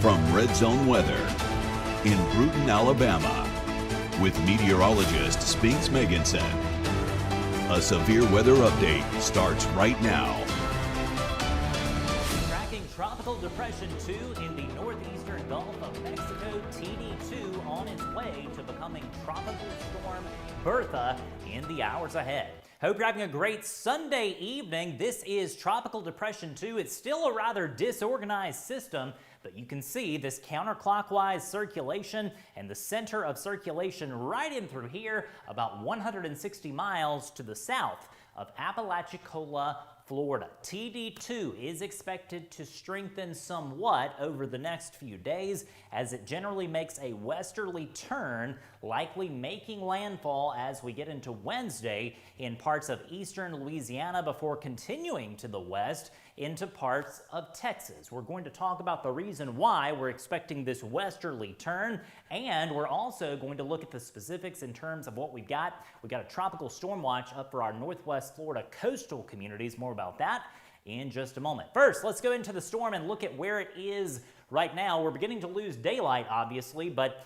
From Red Zone Weather in Bruton, Alabama, with meteorologist Spinks Megginson. A severe weather update starts right now. Tracking Tropical Depression 2 in the northeastern Gulf of Mexico, TD2 on its way to becoming Tropical Storm Bertha in the hours ahead. Hope you're having a great Sunday evening. This is Tropical Depression 2. It's still a rather disorganized system, but you can see this counterclockwise circulation and the center of circulation right in through here, about 160 miles to the south of Apalachicola, Florida. TD2 is expected to strengthen somewhat over the next few days as it generally makes a westerly turn, likely making landfall as we get into Wednesday in parts of eastern Louisiana before continuing to the west into parts of Texas. We're going to talk about the reason why we're expecting this westerly turn, and we're also going to look at the specifics in terms of what we've got. We've got a tropical storm watch up for our northwest Florida coastal communities. More about that in just a moment. First, let's go into the storm and look at where it is right now. We're beginning to lose daylight, obviously, but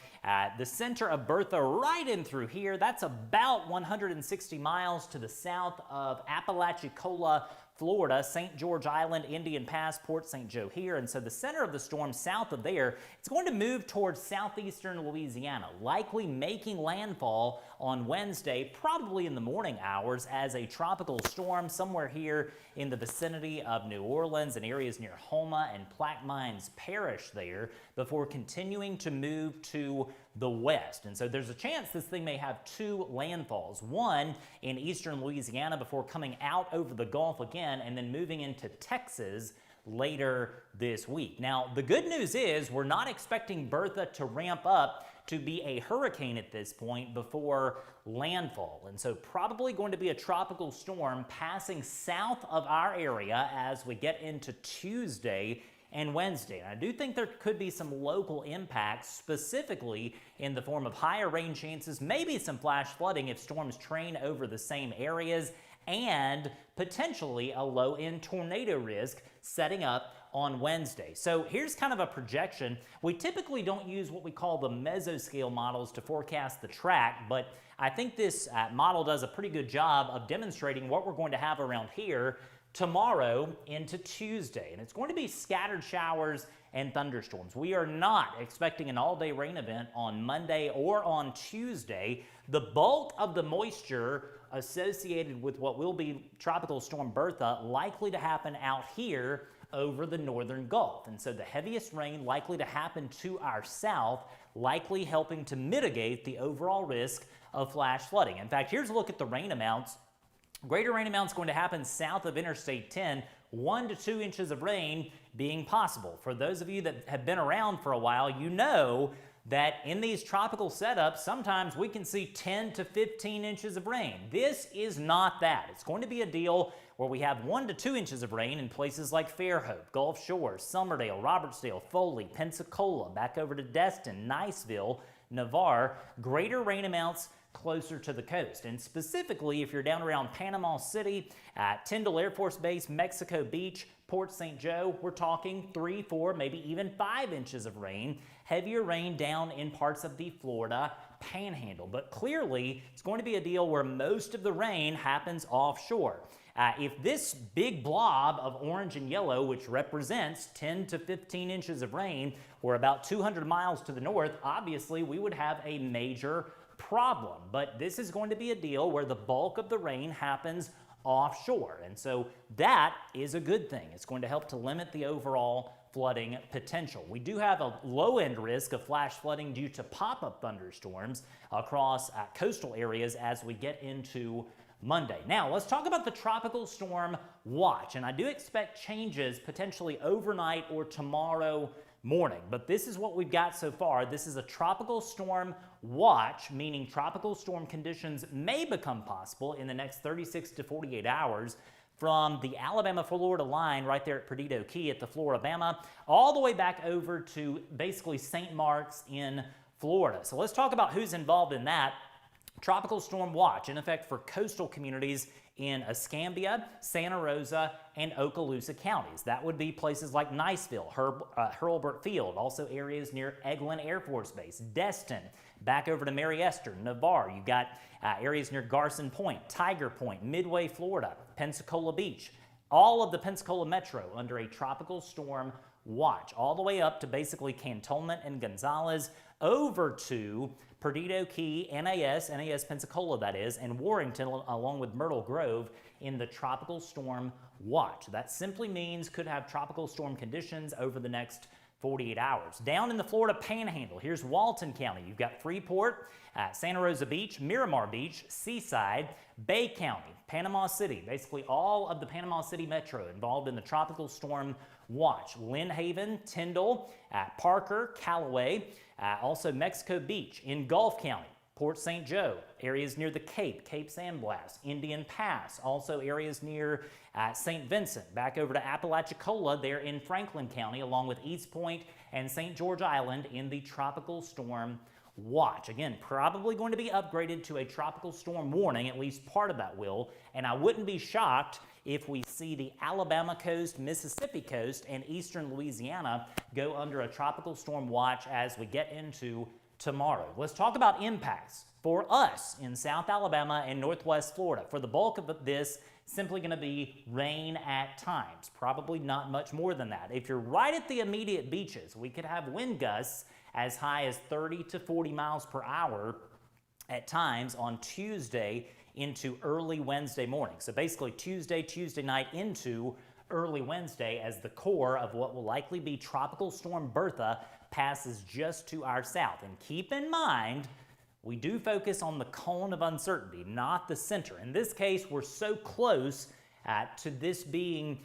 the center of Bertha right in through here, that's about 160 miles to the south of Apalachicola, Florida, St. George Island, Indian Pass, Port St. Joe here. And so the center of the storm south of there, it's going to move towards southeastern Louisiana, likely making landfall on Wednesday, probably in the morning hours as a tropical storm somewhere here in the vicinity of New Orleans and areas near Houma and Plaquemines Parish there before continuing to move to the west. And so there's a chance this thing may have two landfalls, one in eastern Louisiana before coming out over the Gulf again and then moving into Texas later this week. Now, the good news is we're not expecting Bertha to ramp up to be a hurricane at this point before landfall. And so probably going to be a tropical storm passing south of our area as we get into Tuesday and Wednesday. And I do think there could be some local impacts, specifically in the form of higher rain chances, maybe some flash flooding if storms train over the same areas, and potentially a low-end tornado risk setting up on Wednesday. So here's kind of a projection. We typically don't use what we call the mesoscale models to forecast the track, but I think this model does a pretty good job of demonstrating what we're going to have around here tomorrow into Tuesday. And it's going to be scattered showers and thunderstorms. We are not expecting an all-day rain event on Monday or on Tuesday. The bulk of the moisture associated with what will be Tropical Storm Bertha likely to happen out here over the northern Gulf. And so the heaviest rain likely to happen to our south, likely helping to mitigate the overall risk of flash flooding. In fact, here's a look at the rain amounts. Greater rain amounts going to happen south of Interstate 10, 1 to 2 inches of rain being possible. For those of you that have been around for a while, you know that in these tropical setups, sometimes we can see 10 to 15 inches of rain. This is not that. It's going to be a deal where we have 1 to 2 inches of rain in places like Fairhope, Gulf Shores, Summerdale, Robertsdale, Foley, Pensacola, back over to Destin, Niceville, Navarre. Greater rain amounts closer to the coast. And specifically, if you're down around Panama City, Tyndall Air Force Base, Mexico Beach, Port St. Joe, we're talking 3, 4, maybe even 5 inches of rain. Heavier rain down in parts of the Florida Panhandle. But clearly, it's going to be a deal where most of the rain happens offshore. If this big blob of orange and yellow, which represents 10 to 15 inches of rain, were about 200 miles to the north, obviously we would have a major problem. But this is going to be a deal where the bulk of the rain happens offshore. And so that is a good thing. It's going to help to limit the overall flooding potential. We do have a low-end risk of flash flooding due to pop-up thunderstorms across coastal areas as we get into Monday. Now, let's talk about the tropical storm watch. And I do expect changes potentially overnight or tomorrow morning, but this is what we've got so far. This is a tropical storm watch, meaning tropical storm conditions may become possible in the next 36 to 48 hours from the Alabama-Florida line right there at Perdido Key at the Floribama, all the way back over to basically St. Mark's in Florida. So let's talk about who's involved in that. Tropical storm watch in effect for coastal communities in Escambia, Santa Rosa, and Okaloosa counties. That would be places like Niceville, Hurlburt Field, also areas near Eglin Air Force Base, Destin, back over to Mary Esther, Navarre. You've got areas near Garson Point, Tiger Point, Midway, Florida, Pensacola Beach. All of the Pensacola Metro under a tropical storm watch, all the way up to basically Cantonment and Gonzales, over to Perdido Key, NAS Pensacola that is, and Warrington along with Myrtle Grove in the tropical storm watch. That simply means could have tropical storm conditions over the next 48 hours. Down in the Florida Panhandle, here's Walton County. You've got Freeport, Santa Rosa Beach, Miramar Beach, Seaside, Bay County, Panama City, basically all of the Panama City Metro involved in the tropical storm watch. Lynn Haven, Tyndall, Parker, Callaway, also Mexico Beach in Gulf County, Port St. Joe, areas near the Cape San Blas, Indian Pass, also areas near St. Vincent, back over to Apalachicola there in Franklin County, along with East Point and St. George Island in the tropical storm watch. Again, probably going to be upgraded to a tropical storm warning, at least part of that will, and I wouldn't be shocked if we see the Alabama coast, Mississippi coast, and eastern Louisiana go under a tropical storm watch as we get into tomorrow. Let's talk about impacts for us in South Alabama and Northwest Florida. For the bulk of this, simply going to be rain at times, probably not much more than that. If you're right at the immediate beaches, we could have wind gusts as high as 30 to 40 miles per hour at times on Tuesday into early Wednesday morning. So basically Tuesday night into early Wednesday as the core of what will likely be Tropical Storm Bertha passes just to our south. And keep in mind, we do focus on the cone of uncertainty, not the center. In this case, we're so close to this being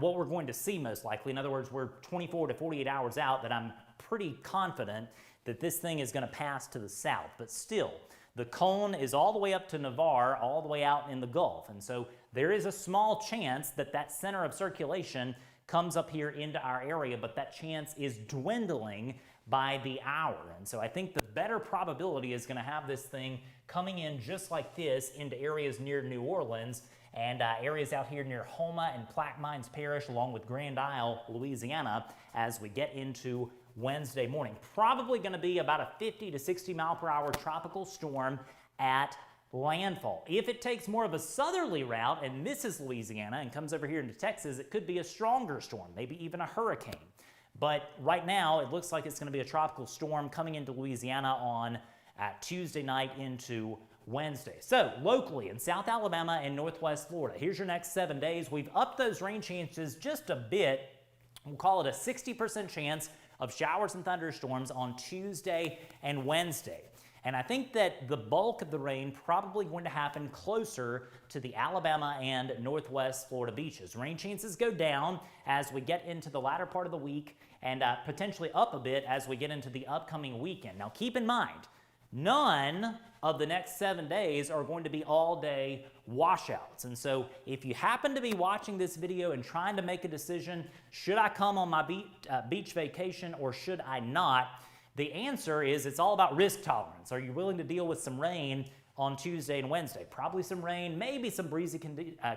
what we're going to see most likely. In other words, we're 24 to 48 hours out that I'm pretty confident that this thing is going to pass to the south. But still, the cone is all the way up to Navarre, all the way out in the Gulf. And so there is a small chance that that center of circulation comes up here into our area, but that chance is dwindling by the hour. And so I think the better probability is going to have this thing coming in just like this into areas near New Orleans and areas out here near Houma and Plaquemines Parish, along with Grand Isle, Louisiana, as we get into Wednesday morning. Probably going to be about a 50 to 60 mile per hour tropical storm at landfall. If it takes more of a southerly route and misses Louisiana and comes over here into Texas, it could be a stronger storm, maybe even a hurricane. But right now, it looks like it's going to be a tropical storm coming into Louisiana on Tuesday night into Wednesday. So locally in South Alabama and Northwest Florida, here's your next 7 days. We've upped those rain chances just a bit. We'll call it a 60% chance of showers and thunderstorms on Tuesday and Wednesday. And I think that the bulk of the rain probably going to happen closer to the Alabama and Northwest Florida beaches. Rain chances go down as we get into the latter part of the week and potentially up a bit as we get into the upcoming weekend. Now keep in mind, none of the next 7 days are going to be all-day washouts. And so if you happen to be watching this video and trying to make a decision, should I come on my beach vacation or should I not? The answer is it's all about risk tolerance. Are you willing to deal with some rain on Tuesday and Wednesday? Probably some rain, maybe some breezy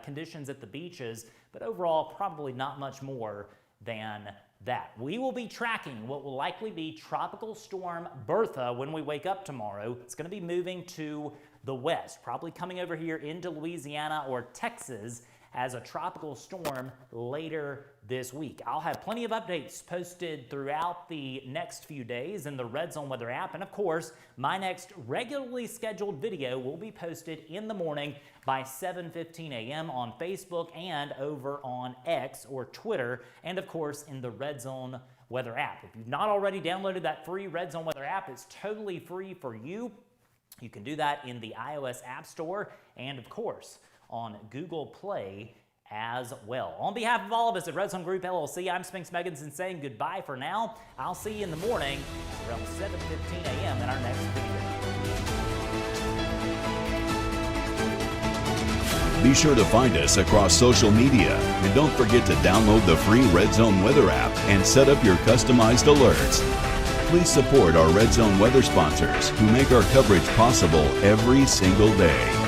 conditions at the beaches, but overall probably not much more than that. We will be tracking what will likely be Tropical Storm Bertha when we wake up tomorrow. It's going to be moving to the west, probably coming over here into Louisiana or Texas as a tropical storm later this week. I'll have plenty of updates posted throughout the next few days in the Red Zone Weather app. And of course, my next regularly scheduled video will be posted in the morning by 7:15 a.m. on Facebook and over on X or Twitter, and of course in the Red Zone Weather app. If you've not already downloaded that free Red Zone Weather app, it's totally free for you. You can do that in the iOS App Store and of course on Google Play as well. On behalf of all of us at Red Zone Group LLC, I'm Spinks Megginson saying goodbye for now. I'll see you in the morning around 7:15 a.m. in our next video. Be sure to find us across social media and don't forget to download the free Red Zone Weather app and set up your customized alerts. Please support our Red Zone weather sponsors who make our coverage possible every single day.